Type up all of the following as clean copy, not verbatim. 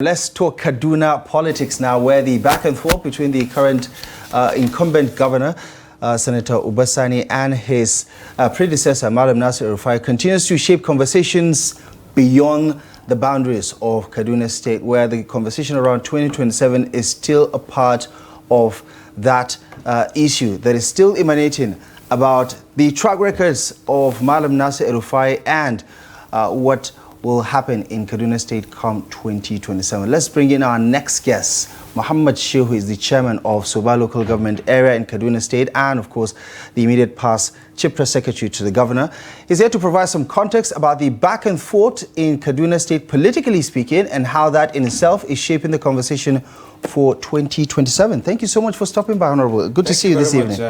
Let's talk Kaduna politics now, where the back and forth between the current incumbent governor, Senator Uba Sani, and his predecessor, Mallam Nasiru Elrufai, continues to shape conversations beyond the boundaries of Kaduna State, where the conversation around 2027 is still a part of that issue that is still emanating about the track records of Mallam Nasiru Elrufai and what will happen in Kaduna State come 2027. Let's bring in our next guest. Mohammed Shehu, who is the chairman of Soba local government area in Kaduna State and, of course, the immediate past chief press secretary to the governor. He's here to provide some context about the back and forth in Kaduna State, politically speaking, and how that in itself is shaping the conversation for 2027. Thank you so much for stopping by, Honorable. Good to see you this evening. Thank you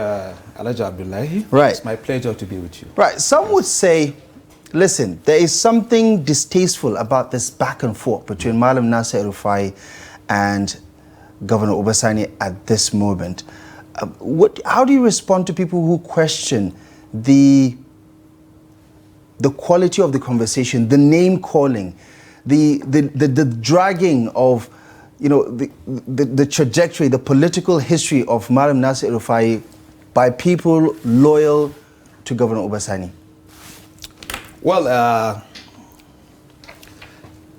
very much, Alhaji Abdullahi. Right. It's my pleasure to be with you. Right. Some would say, listen, there is something distasteful about this back and forth between Mallam Nasiru Elrufai and Governor Uba Sani at this moment. How do you respond to people who question the quality of the conversation, the name calling, the dragging of, you know, the trajectory, the political history of Mallam Nasiru Elrufai by people loyal to Governor Uba Sani? Well,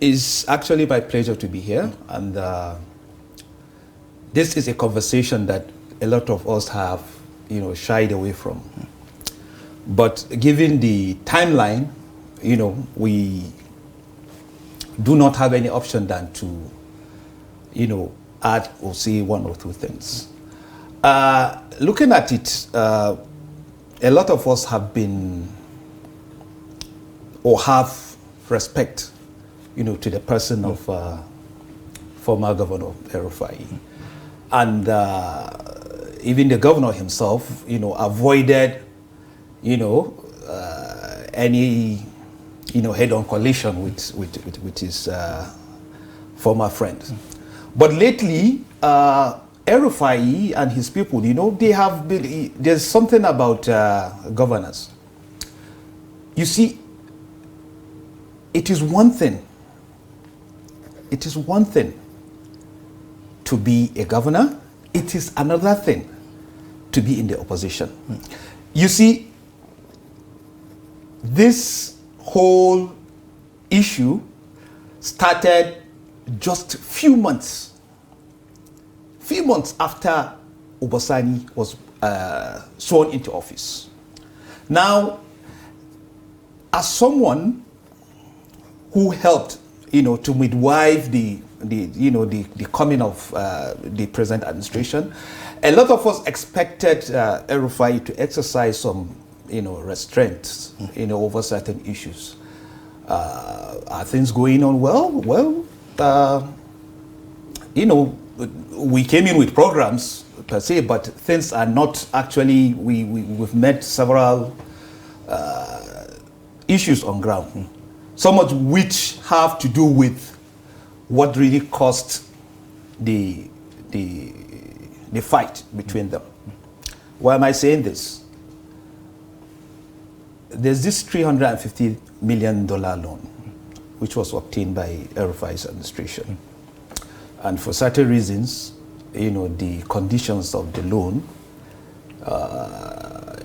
it's actually my pleasure to be here, and this is a conversation that a lot of us have, shied away from. But given the timeline, we do not have any option than to, add or say one or two things. Looking at it, a lot of us have been or have respect, to the person of former Governor Uba Sani. And even the governor himself, avoided, any, head-on collision with his former friend. But lately, Rufai and his people, they have been, there's something about governance. You see, it is one thing to be a governor. It is another thing to be in the opposition. You see, this whole issue started just few months after Uba Sani was sworn into office. Now, as someone who helped, to midwife the coming of the present administration, a lot of us expected Rufai to exercise some, restraints, over certain issues. Are things going on well? Well, we came in with programs per se, but things are not actually. We've met several issues on ground. Some of which have to do with what really caused the fight between them. Why am I saying this? There's this $350 million loan, which was obtained by El-Rufai's administration. And for certain reasons, the conditions of the loan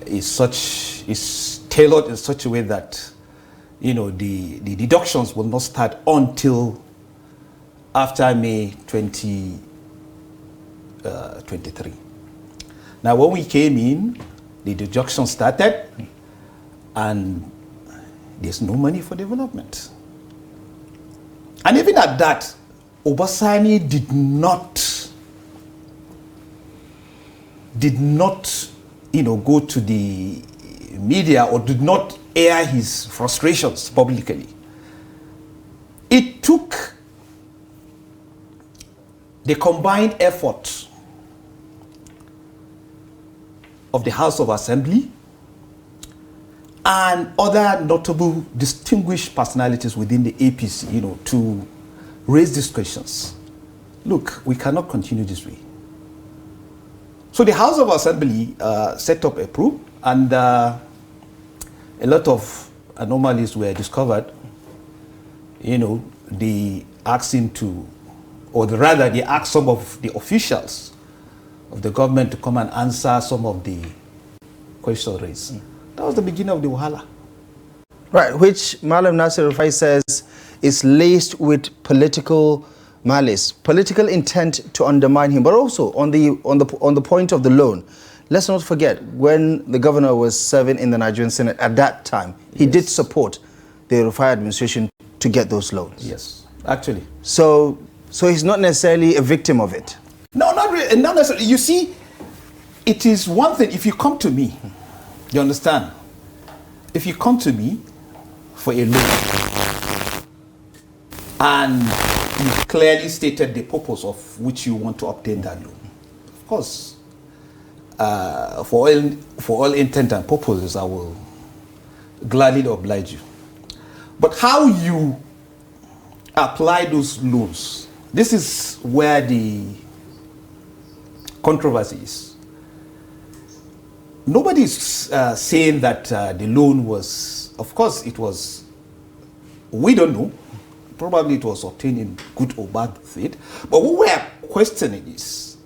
is tailored in such a way that the deductions will not start until after May 2023. Now, when we came in, the deduction started, and there's no money for development. And even at that, Uba Sani did not, go to the media or did not air his frustrations publicly. It took the combined effort of the House of Assembly and other notable, distinguished personalities within the APC, to raise these questions. Look, we cannot continue this way. So the House of Assembly set up a probe, and a lot of anomalies were discovered. They asked him to or rather they asked some of the officials of the government to come and answer some of the questions raised. That was the beginning of the wahala. Right, which Mallam Nasiru Elrufai says is laced with political malice, political intent to undermine him, but also on the point of the loan. Let's not forget, when the governor was serving in the Nigerian Senate at that time, he did support the Rufai administration to get those loans. Yes, actually. So he's not necessarily a victim of it. No, not really, not necessarily. You see, it is one thing if you come to me, you understand? If you come to me for a loan and you clearly stated the purpose of which you want to obtain that loan, of course, for all intent and purposes, I will gladly oblige you. But how you apply those loans, this is where the controversy is. Nobody is saying that the loan was, of course it was, we don't know, probably it was obtained in good or bad faith, but what we are questioning is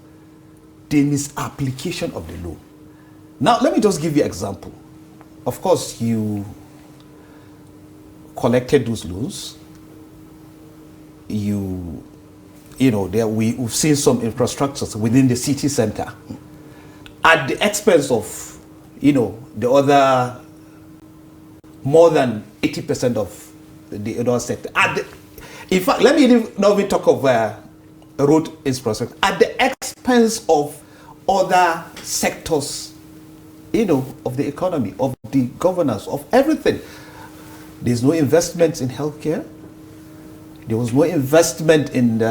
the misapplication of the loan. Now let me just give you an example. Of course you collected those loans, you know, we've seen some infrastructures within the city center at the expense of, you know, the other, more than 80% of the other sector. In fact, let me not even talk of road infrastructure, at the expense of other sectors, you know, of the economy, of the governance, of everything. There's no investment in healthcare. There was no investment in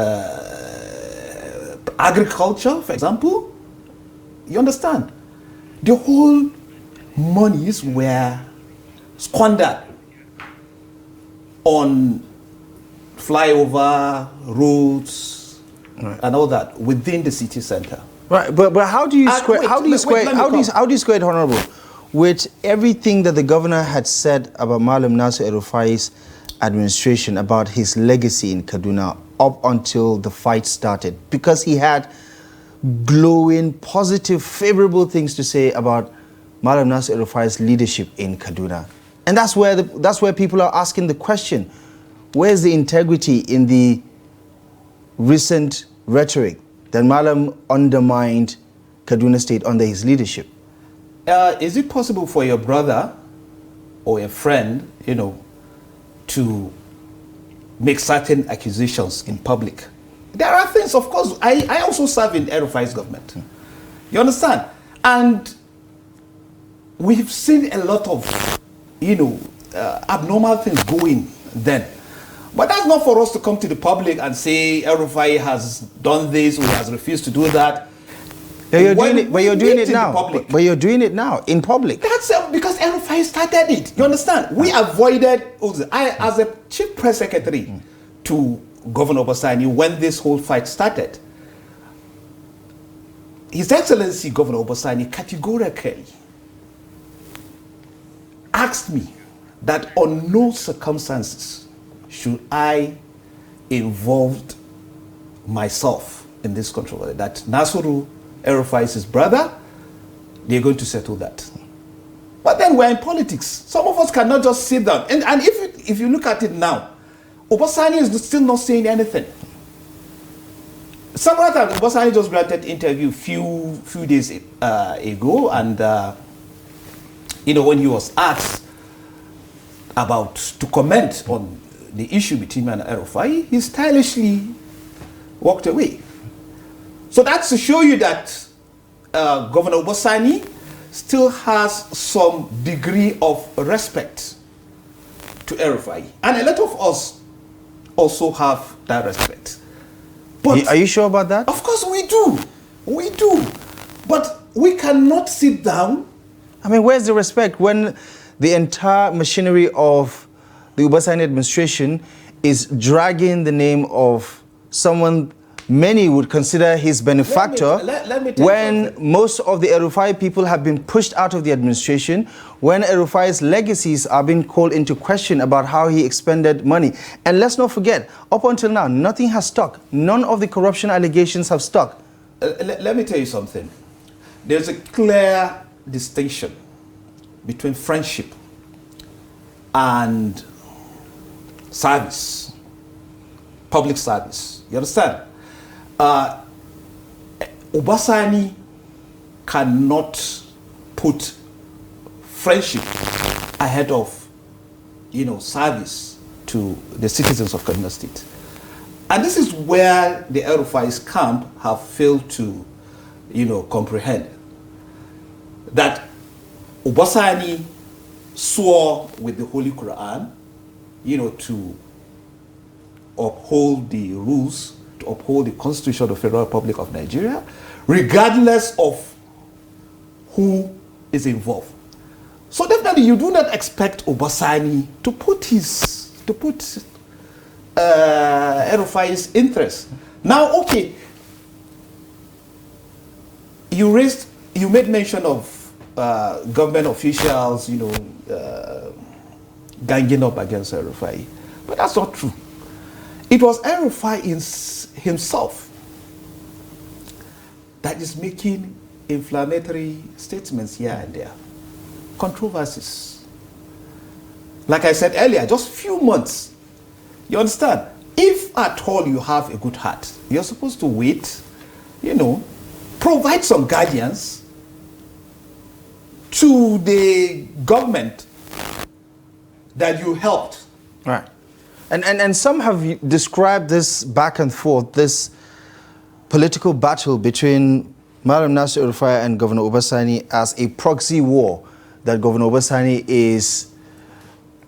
agriculture, for example. You understand? The whole monies were squandered on flyover roads and all that within the city center. Right, but how do you square it, Honorable, with everything that the governor had said about Mallam Nasiru Elrufai's administration, about his legacy in Kaduna up until the fight started? Because he had glowing, positive, favorable things to say about Mallam Nasiru Elrufai's leadership in Kaduna. And that's where people are asking the question, where's the integrity in the recent rhetoric that Mallam undermined Kaduna State under his leadership? Is it possible for your brother or a friend, you know, to make certain accusations in public? There are things, of course, I also serve in El-Rufai's government. You understand? And we've seen a lot of, you know, abnormal things going then. But that's not for us to come to the public and say El-Rufai has done this or he has refused to do that. But you're doing it now. But you're doing it now in public. That's because El-Rufai started it. You understand? We avoided, as a chief press secretary to Governor Uba Sani when this whole fight started, His Excellency Governor Uba Sani categorically asked me that on no circumstances should I involve myself in this controversy, that Nasiru Elrufai is his brother, they're going to settle that. But then we're in politics. Some of us cannot just sit down. And if you look at it now, Uba Sani is still not saying anything. Several times, Uba Sani just granted interview few days ago, and you know, when he was asked to comment on the issue between him and Elrufai, he stylishly walked away. So that's to show you that Governor Uba Sani still has some degree of respect to Elrufai. And a lot of us also have that respect. But are you sure about that? Of course we do. We do. But we cannot sit down. I mean, where's the respect when the entire machinery of the Uba Sani administration is dragging the name of someone many would consider his benefactor let me tell when you most of the El-Rufai people have been pushed out of the administration, when El-Rufai's legacies are being called into question about how he expended money. And let's not forget, up until now, nothing has stuck. None of the corruption allegations have stuck. Let me tell you something. There's a clear distinction between friendship and service, public service. You understand? Uba Sani cannot put friendship ahead of, service to the citizens of Kaduna State. And this is where the El-Rufai's camp have failed to, comprehend. That Uba Sani swore with the Holy Quran, to uphold the rules, to uphold the Constitution of the Federal Republic of Nigeria, regardless of who is involved. So definitely you do not expect Uba Sani to put El-Rufai's interest. Now, okay, you made mention of government officials, ganging up against El-Rufai, but that's not true. It was El-Rufai himself that is making inflammatory statements here and there. Controversies. Like I said earlier, just few months. You understand? If at all you have a good heart, you're supposed to wait, provide some guidance to the government that you helped. Right. And some have described this back and forth, this political battle between Mallam Nasiru Elrufai and Governor Uba Sani as a proxy war that Governor Uba Sani is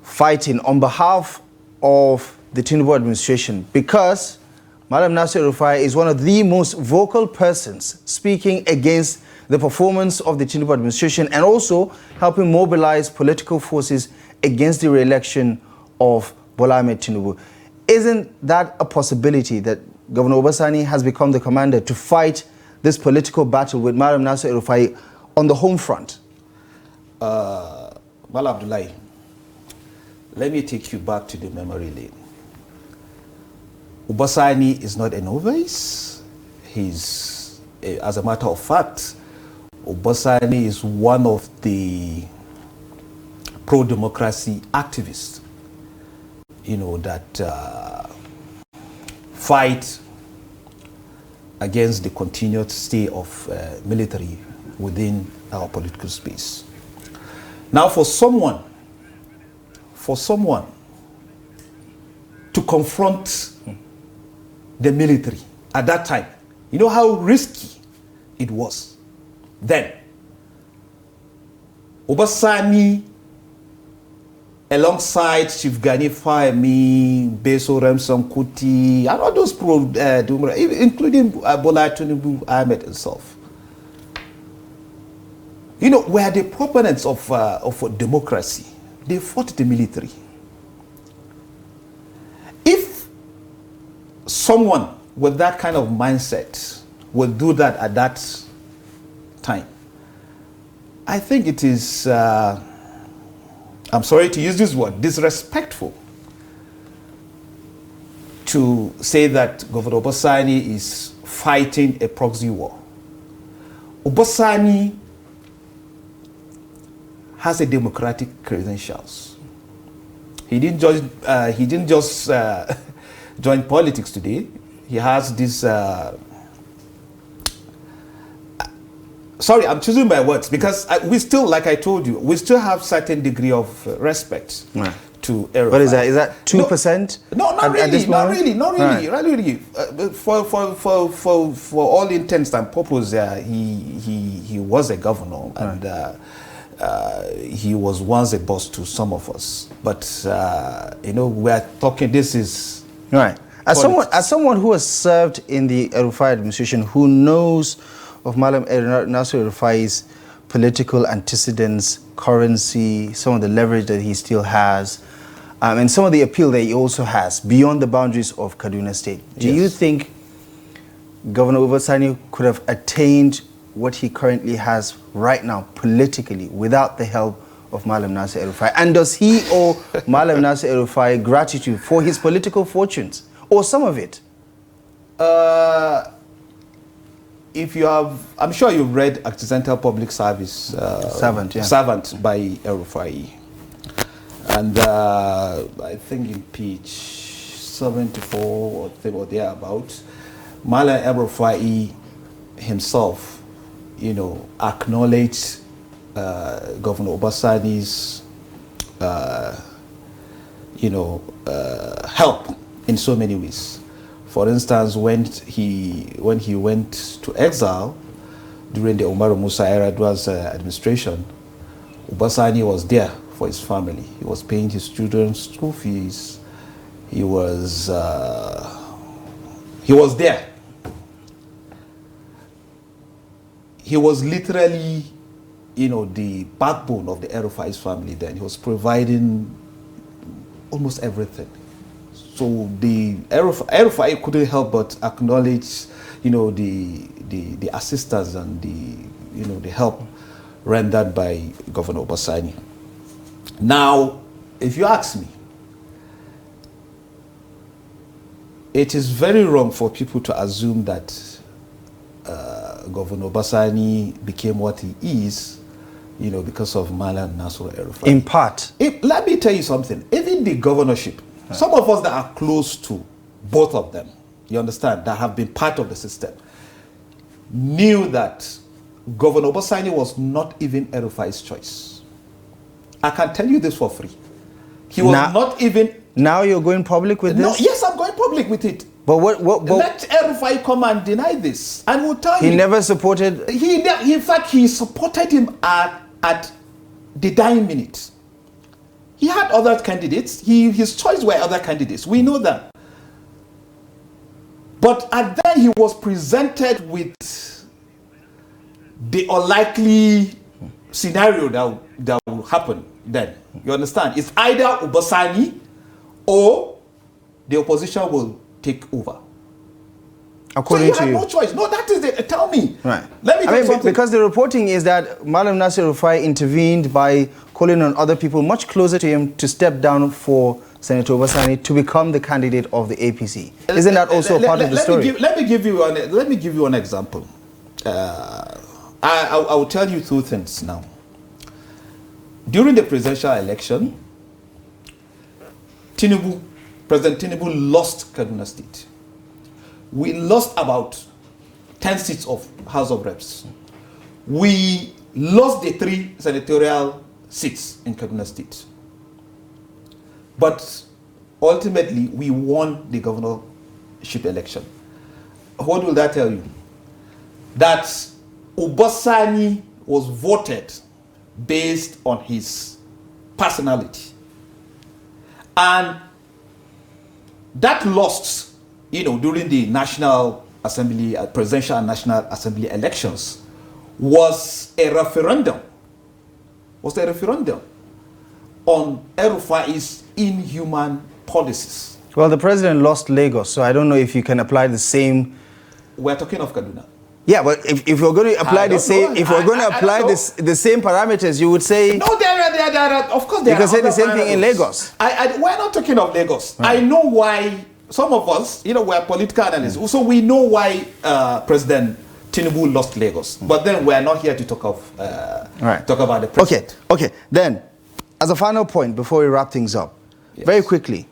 fighting on behalf of the Tinubu administration, because Mallam Nasiru Elrufai is one of the most vocal persons speaking against the performance of the Tinubu administration and also helping mobilize political forces against the re-election of Bola Ahmed Tinubu. Isn't that a possibility that Governor Uba Sani has become the commander to fight this political battle with Mallam Nasiru Elrufai on the home front? Mallam Abdullahi, let me take you back to the memory lane. Uba Sani is not a novice. As a matter of fact, Uba Sani is one of the pro-democracy activists, that fight against the continued stay of military within our political space. Now, for someone to confront the military at that time, you know how risky it was then. Uba Sani, alongside Chief Gani Fahmi, Beso Remson Kuti, and all those including Bola Tinubu Ahmed himself, were the proponents of democracy. They fought the military. If someone with that kind of mindset would do that at that time, I think it is, I'm sorry to use this word, disrespectful to say that Governor Uba Sani is fighting a proxy war. Uba Sani has a democratic credentials. He didn't just join politics today. He has this. Sorry, I'm choosing my words because we still, like I told you, we still have certain degree of respect to El-Rufai. What is that? Is that 2%? No, not really. For all intents and purposes, he was a governor and. He was once a boss to some of us, but we are talking. This is right. As someone who has served in the El-Rufai administration, who knows of Mallam Nasiru Elrufai's political antecedents, currency, some of the leverage that he still has, and some of the appeal that he also has beyond the boundaries of Kaduna State. Do you think Governor Uba Sani could have attained what he currently has right now politically without the help of Mallam Nasiru Elrufai? And does he owe Mallam Nasiru Elrufai gratitude for his political fortunes, or some of it? If you have, I'm sure you've read Accidental Public Service Servant by El-Rufai. And I think in page 74 or thereabouts, Mallam El-Rufai himself, acknowledged Governor Uba Sani's, help in so many ways. For instance, when he went to exile during the Umaru Musa Yar'Adua's administration, Uba Sani was there for his family. He was paying his children's school fees. He was there. He was literally, the backbone of the El-Rufai's family then. He was providing almost everything. So the El-Rufai couldn't help but acknowledge, the assistance and the help rendered by Governor Uba Sani. Now, if you ask me, it is very wrong for people to assume that Governor Uba Sani became what he is, because of Mallam Nasiru Elrufai. In part. Let me tell you something. Even the governorship, some of us that are close to both of them, you understand, that have been part of the system, knew that Governor Uba Sani was not even El-Rufai's choice. I can tell you this for free. He was not even... Now you're going public with this? No, yes, I'm going public with it. But what let El-Rufai come and deny this, and we'll tell you. He never supported... In fact, he supported him at the dying minute. He had other candidates. His choice were other candidates. We know that. But at then he was presented with the unlikely scenario that will happen then. You understand? It's either Uba Sani or the opposition will take over. According so you have no choice. No, that is it. Tell me. Right. Let me tell you something. Because the reporting is that Mallam Nasiru Elrufai intervened by calling on other people much closer to him to step down for Senator Uba Sani to become the candidate of the APC. Isn't that also a part of the story? Let me give you an example. I will tell you two things now. During the presidential election, President Tinubu lost Kaduna State. We lost about 10 seats of House of Reps. We lost the 3 senatorial seats in Kaduna State. But ultimately, we won the governorship election. What will that tell you? That Uba Sani was voted based on his personality. And that lost, during the National Assembly, Presidential and National Assembly elections, was a referendum. On El-Rufai's inhuman policies. Well, the president lost Lagos, so I don't know if you can apply the same. We're talking of Kaduna. Yeah, but if you're going to apply the same, the same parameters, you would say. No, there are. Of course, there are. You can say the same thing in Lagos. We're not talking of Lagos. Right. I know why. Some of us, we're political analysts, so we know why President Tinubu lost Lagos. But then we're not here to talk about the president. Okay. Then, as a final point before we wrap things up, very quickly,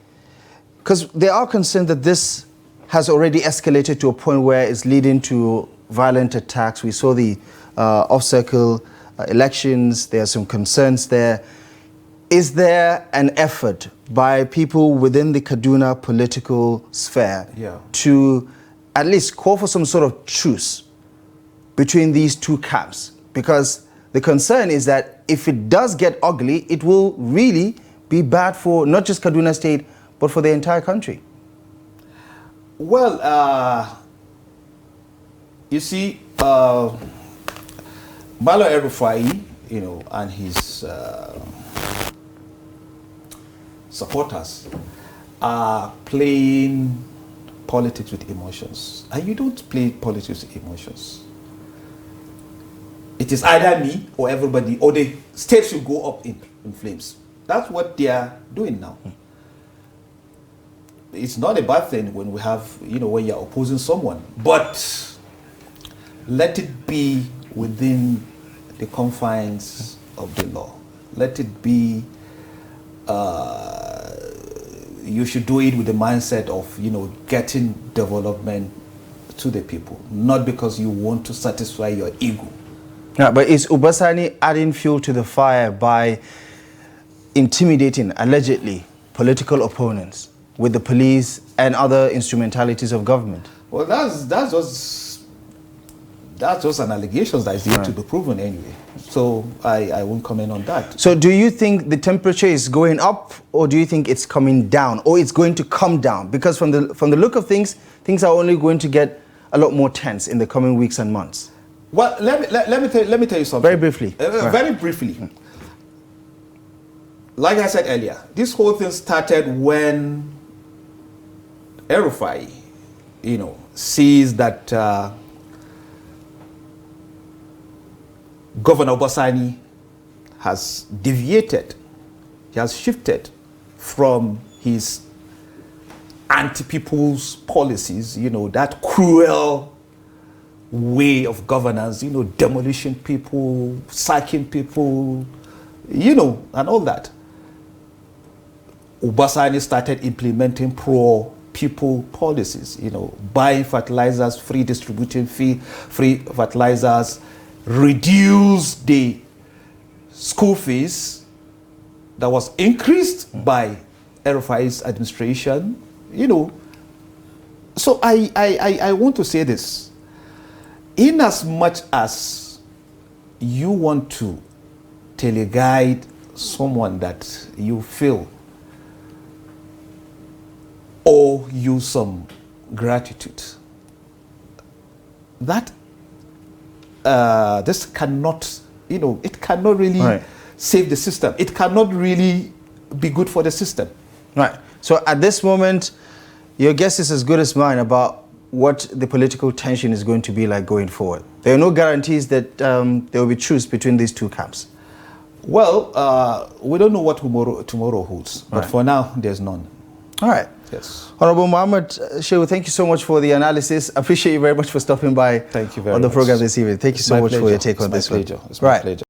because there are concerns that this has already escalated to a point where it's leading to violent attacks. We saw the off-circle elections. There are some concerns there. Is there an effort by people within the Kaduna political sphere to at least call for some sort of truce between these two camps? Because the concern is that if it does get ugly, it will really be bad for not just Kaduna State, but for the entire country. Well, you see, Mallam Nasiru Elrufai, and his supporters are playing politics with emotions. And you don't play politics with emotions. It is either me or everybody, or the state should go up in flames. That's what they are doing now. It's not a bad thing when we have, when you're opposing someone, but let it be within the confines of the law. Let it be, you should do it with the mindset of, getting development to the people, not because you want to satisfy your ego. Yeah, but is Uba Sani adding fuel to the fire by intimidating, allegedly, political opponents with the police and other instrumentalities of government? Well, that's just an allegation that is yet to be proven anyway. So I won't comment on that. So do you think the temperature is going up, or do you think it's coming down, or it's going to come down? Because from the look of things, things are only going to get a lot more tense in the coming weeks and months. Well, let me tell you something. Very briefly. Very briefly. Like I said earlier, this whole thing started when El-Rufai, sees that Governor Uba Sani has deviated, he has shifted from his anti-people's policies, that cruel way of governance, demolishing people, sacking people, and all that. Uba Sani started implementing pro-people policies, buying fertilizers, free distributing free fertilizers, reduce the school fees that was increased by El-Rufai's administration, So I want to say this. In as much as you want to teleguide someone that you feel owe you some gratitude, that this cannot, it cannot really save the system. It cannot really be good for the system. Right. So at this moment, your guess is as good as mine about what the political tension is going to be like going forward. There are no guarantees that there will be truce between these two camps. Well, we don't know what tomorrow holds, but for now, there's none. All right. Yes. Honorable Mohammed Shehu, thank you so much for the analysis. Appreciate you very much for stopping by on the program this evening. Thank you so much for your take on this one. It's my pleasure.